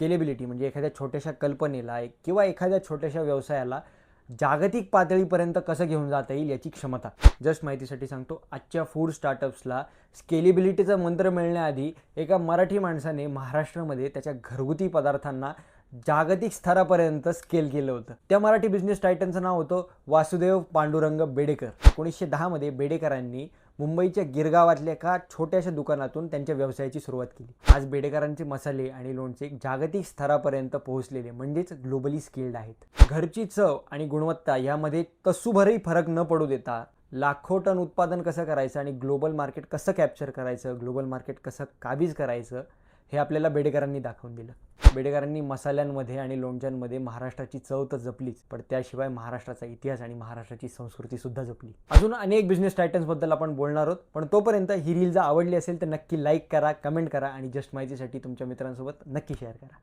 Scalability म्हणजे एखाद्या छोट्याशा कल्पनेला किंवा एखाद्या छोट्याशा व्यवसायाला जागतिक पातळीपर्यंत कसं घेऊन जाता येईल याची क्षमता. जस्ट माहितीसाठी सांगतो, आजच्या फूड स्टार्टअप्सला स्केलेबिलिटीचा मंत्र मिळण्याआधी एका मराठी माणसाने महाराष्ट्रामध्ये त्याच्या घरगुती पदार्थांना जागतिक स्तरापर्यंत स्केल केलं होतं. त्या मराठी बिझनेस टायटनचं नाव होतं वासुदेव पांडुरंग बेडेकर. 1910 मध्ये बेडेकरांनी मुंबईच्या गिरगावातल्या एका छोट्याशा दुकानातून त्यांच्या व्यवसायाची सुरुवात केली. आज बेडेकरांचे मसाले आणि लोणचे जागतिक स्तरापर्यंत पोहोचलेले म्हणजेच ग्लोबली स्केल्ड आहेत. घरची चव आणि गुणवत्ता यामध्ये कसुभरही फरक न पडू देता लाखो टन उत्पादन कसं करायचं आणि ग्लोबल मार्केट कसं कॅप्चर करायचं, ग्लोबल मार्केट कसं काबीज करायचं, हे आपल्याला बेडेकरांनी दाखवून दिलं. बेडेकरांनी मसाल्यांमध्ये आणि लोणच्यांमध्ये महाराष्ट्राची चव तर जपलीच, पण त्याशिवाय महाराष्ट्राचा इतिहास आणि महाराष्ट्राची संस्कृती सुद्धा जपली. अजून अनेक बिझनेस टायटन्सबद्दल आपण बोलणार आहोत, पण तोपर्यंत ही रील जर आवडली असेल तर नक्की लाईक करा, कमेंट करा आणि जस्ट माहितीसाठी तुमच्या मित्रांसोबत नक्की शेअर करा.